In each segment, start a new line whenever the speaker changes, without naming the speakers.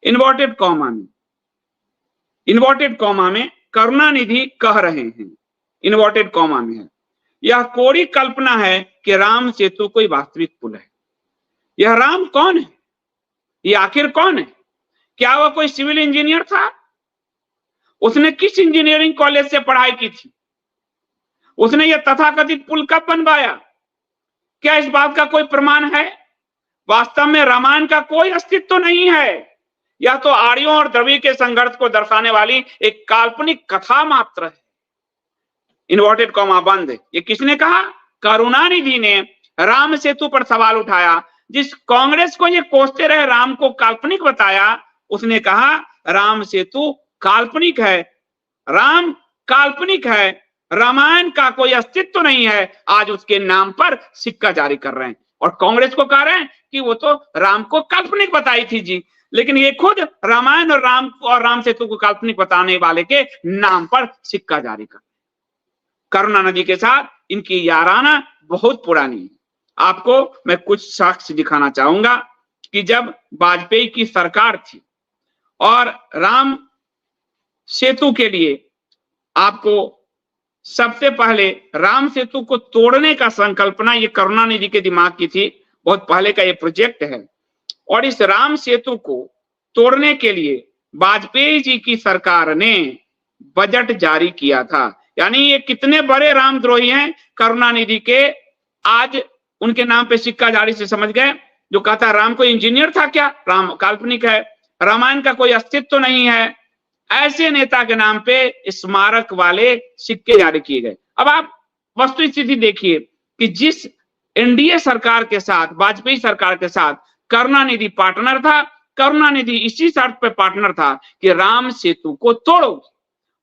Inverted comma में करुणानिधि कह रहे हैं, इन्वर्टेड कॉमा में है, यह कोरी कल्पना है कि राम सेतु कोई वास्तविक पुल है। यह राम कौन है? ये आखिर कौन है? क्या वह कोई सिविल इंजीनियर था? उसने किस इंजीनियरिंग कॉलेज से पढ़ाई की थी? उसने यह तथाकथित पुल कब बनवाया? क्या इस बात का कोई प्रमाण है? वास्तव में रामायण का कोई अस्तित्व नहीं है। यह तो आर्यों और द्रविड़ के संघर्ष को दर्शाने वाली एक काल्पनिक कथा मात्र है। इन्वर्टेड कॉमा बंद। ये किसने कहा? करुणानिधि ने राम सेतु पर सवाल उठाया। जिस कांग्रेस को ये कोसते रहे राम को काल्पनिक बताया, उसने कहा राम सेतु काल्पनिक है, राम काल्पनिक है, रामायण का कोई अस्तित्व नहीं है। आज उसके नाम पर सिक्का जारी कर रहे हैं और कांग्रेस को कह रहे हैं कि वो तो राम को काल्पनिक बताई थी जी, लेकिन ये खुद रामायण और राम सेतु को काल्पनिक बताने वाले के नाम पर सिक्का जारी कर। करुणानिधि के साथ इनकी याराना बहुत पुरानी है। आपको मैं कुछ साक्ष्य दिखाना चाहूंगा कि जब वाजपेयी की सरकार थी और राम सेतु के लिए आपको सबसे पहले राम सेतु को तोड़ने का संकल्पना ये करुणानिधि के दिमाग की थी। बहुत पहले का ये प्रोजेक्ट है और इस राम सेतु को तोड़ने के लिए वाजपेयी जी की सरकार ने बजट जारी किया था। यानी ये कितने बड़े रामद्रोही हैं करुणानिधि के, आज उनके नाम पे सिक्का जारी से समझ गए। जो कहता राम कोई इंजीनियर था क्या? राम काल्पनिक है, रामायण का कोई अस्तित्व नहीं है। ऐसे नेता के नाम पे स्मारक वाले सिक्के जारी किए गए। अब आप वस्तु स्थिति देखिए कि जिस एनडीए सरकार के साथ, वाजपेयी सरकार के साथ करुणानिधि पार्टनर था, करुणानिधि इसी शर्त पे पार्टनर था कि राम सेतु को तोड़ो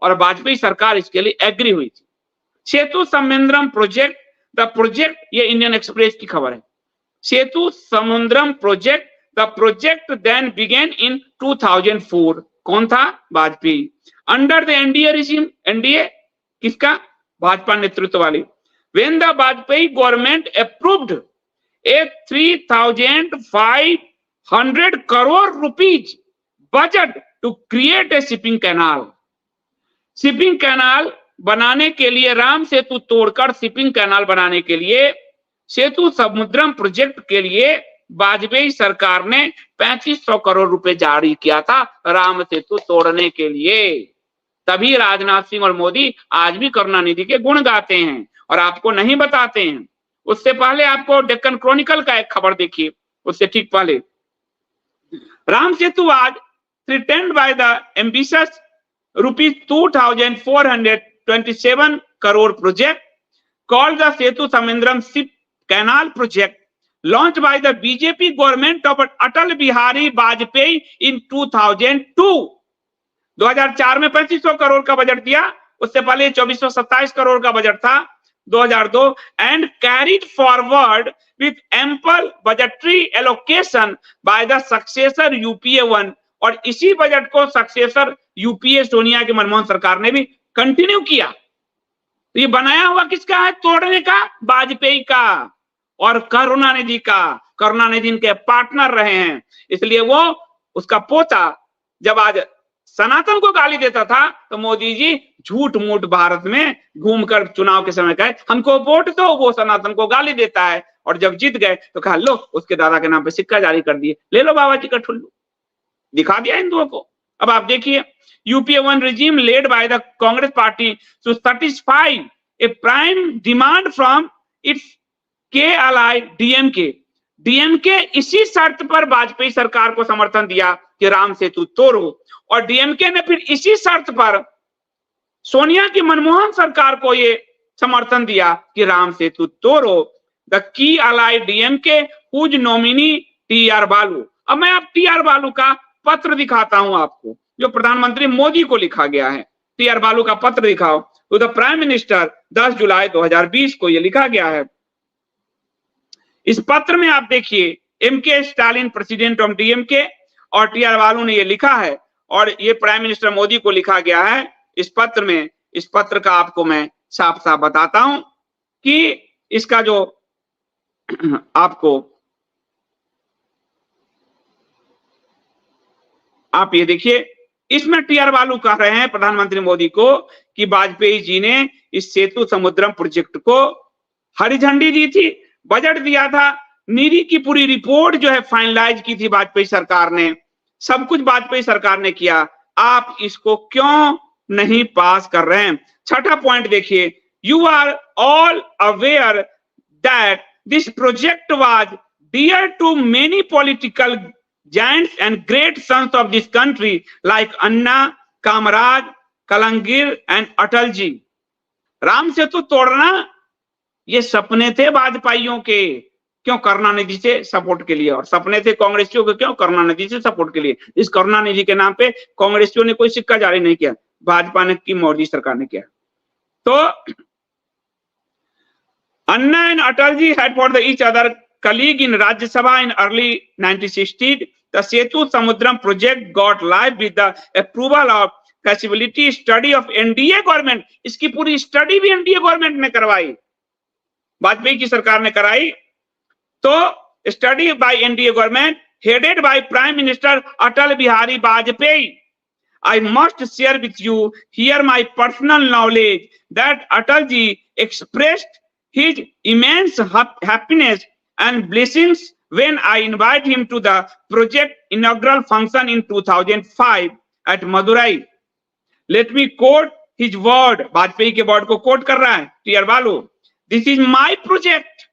और वाजपेयी सरकार इसके लिए एग्री हुई थी। Sethu Samudram project, the project, ये इंडियन एक्सप्रेस की खबर है। Sethu Samudram project, the project then began in 2004। कौन था? Vajpayee. Under the NDA regime, NDA किसका? भाजपा नेतृत्व वाली। When the Vajpayee government approved a 3,500 crore rupees budget to create a shipping canal. Shipping canal बनाने के लिए, राम सेतु तोड़कर शिपिंग कैनाल बनाने के लिए, सेतु समुद्रम प्रोजेक्ट के लिए वाजपेयी सरकार ने 3500 करोड़ रुपए जारी किया था राम सेतु तोड़ने के लिए। तभी राजनाथ सिंह और मोदी आज भी करुणानिधि के गुण गाते हैं और आपको नहीं बताते हैं। उससे पहले आपको डेक्कन क्रॉनिकल का एक खबर देखिए, उससे ठीक पहले। राम सेतु आज threatened by the ambitious ₹2,427 crore project called the Setu Samudram Ship Canal Project, launched by the BJP government of Atal Bihari Vajpayee in 2002। 2004 में 2500 करोड़ का बजट दिया, उससे पहले 2427 करोड़ का बजट था 2002, and carried forward with ample budgetary allocation by the successor UPA 1। और इसी budget को सक्सेसर यूपीए सोनिया की मनमोहन सरकार ने भी कंटिन्यू किया। तो ये बनाया हुआ किसका है तोड़ने का? वाजपेयी का और करुणानिधि का। करुणानिधि इनके पार्टनर रहे हैं, इसलिए वो उसका पोता जब आज सनातन को गाली देता था तो मोदी जी झूठ मूठ भारत में घूमकर चुनाव के समय कहे हमको वोट दो, वो सनातन को गाली देता है, और जब जीत गए तो कहा लो उसके दादा के नाम पे सिक्का जारी कर दिए, ले लो बाबा जी का ठुल्लू, दिखा दिया हिंदुओं को। अब आप देखिए, UPA 1 regime led by the Congress party to satisfy a prime demand from its के ally DMK। डीएमके इसी शर्त पर वाजपेयी सरकार को समर्थन दिया कि राम सेतु तोड़ो, और डीएमके ने फिर इसी शर्त पर सोनिया की मनमोहन सरकार को ये समर्थन दिया कि राम सेतु तोड़ो। The key ally DMK whose nominee T R Baalu. अब मैं आप टीआर बालू का पत्र दिखाता हूं आपको, जो प्रधानमंत्री मोदी को लिखा गया है। टीआर बालू का पत्र दिखाओ टू द प्राइम मिनिस्टर, 10 जुलाई 2020 को यह लिखा गया है। इस पत्र में आप देखिए एमके स्टालिन प्रेसिडेंट ऑफ डीएमके और टीआर बालू ने ये लिखा है, और ये प्राइम मिनिस्टर मोदी को लिखा गया है इस पत्र में। इस पत्र का आपको मैं साफ साफ बताता हूं कि इसका जो आप ये देखिए, इसमें टीआर बालू कह रहे हैं प्रधानमंत्री मोदी को कि वाजपेयी जी ने इस सेतु समुद्रम प्रोजेक्ट को हरी झंडी दी थी, बजट दिया था, नीरी की पूरी रिपोर्ट जो है फाइनलाइज की थी वाजपेयी सरकार ने, सब कुछ वाजपेयी सरकार ने किया, आप इसको क्यों नहीं पास कर रहे हैं? छठा पॉइंट देखिए, you are all aware that this project was dear to many political giants and great sons of this country like Anna, Kamaraj, Kalaignar and Atal ji. Ram Setu तोड़ना ये सपने थे वाजपेयियों के, क्यों? करुणानिधि से सपोर्ट के लिए, और सपने थे कांग्रेसियों के, क्यों? करुणानिधि से सपोर्ट के लिए। इस करुणानिधि के नाम पे कांग्रेसियों ने कोई सिक्का जारी नहीं किया, भाजपा ने की, मोदी सरकार ने किया। तो Anna and Atalji had for the each other colleague in Rajya Sabha in early 1960s. The Setu Samudram project got live with the approval of feasibility study of NDA government. इसकी पूरी स्टडी भी NDA government ने करवाई, वाजपेयी की सरकार ने कराई। तो study bye NDA government headed by Prime Minister Atal Bihari Vajpayee. I must share with you here my personal knowledge that Atalji expressed his immense happiness and blessings when I invited him to the project inaugural function in 2005 at Madurai. Let me quote his word. Vajpayee के word को coat कर रहा है TR बालू। This is my project.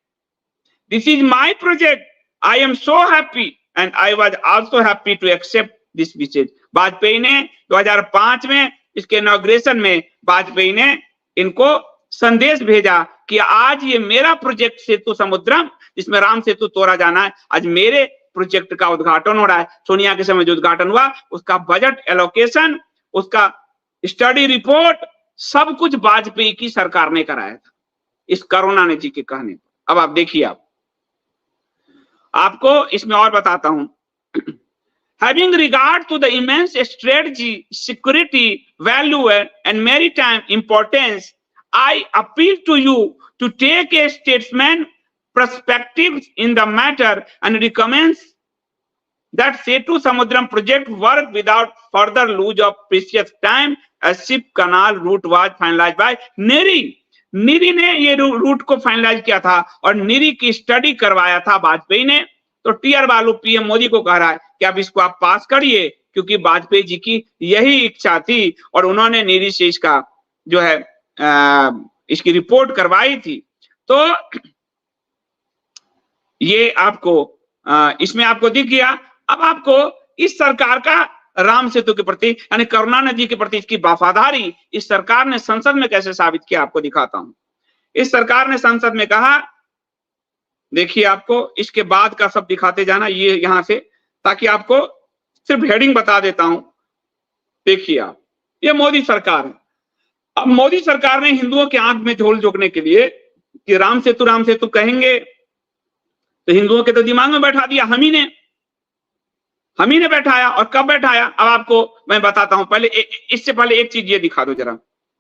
This is my project. I am so happy and I was also happy to accept this message. Vajpayee ने 2005 में इसके inauguration में वाजपेयी ने इनको संदेश भेजा कि आज ये मेरा प्रोजेक्ट सेतु समुद्रम, जिसमें राम सेतु तोड़ा जाना है, आज मेरे प्रोजेक्ट का उद्घाटन हो रहा है। सोनिया के समय जो उद्घाटन हुआ, उसका बजट एलोकेशन, उसका स्टडी रिपोर्ट, सब कुछ वाजपेयी की सरकार ने कराया था, इस करुणानिधि के कहने पर। अब आप देखिए, आपको इसमें और बताता हूं। Having regard to the immense strategy, security, value and maritime importance, I appeal to you to take a statesman perspective in the matter and recommends that Setu Samudram project work without further lose of precious time as ship canal route was finalized by NIRI. निरी ने ये root को finalise किया था और निरी की study करवाया था वाजपेयी ने। तो टीआर बालू पीएम मोदी को कह रहा है कि अब इसको आप पास करिए, क्योंकि वाजपेयी जी की यही इच्छा थी और उन्होंने निरी से इसका जो है इसकी रिपोर्ट करवाई थी। तो ये आपको इसमें आपको दिख गया। अब आपको इस सरकार का राम सेतु के प्रति यानी करुणानिधि के प्रति इसकी वफादारी इस सरकार ने संसद में कैसे साबित किया, आपको दिखाता हूं। इस सरकार ने संसद में कहा, देखिए आपको इसके बाद का सब दिखाते जाना ये यहां से, ताकि आपको सिर्फ हेडिंग बता देता हूं। देखिए आप, ये मोदी सरकार है। अब मोदी सरकार ने हिंदुओं के आंख में झोल झोंकने के लिए कि राम सेतु कहेंगे तो हिंदुओं के तो दिमाग में बैठा दिया हम ही ने बैठाया। और कब बैठाया अब आपको मैं बताता हूं। पहले इससे पहले एक चीज ये दिखा दो जरा।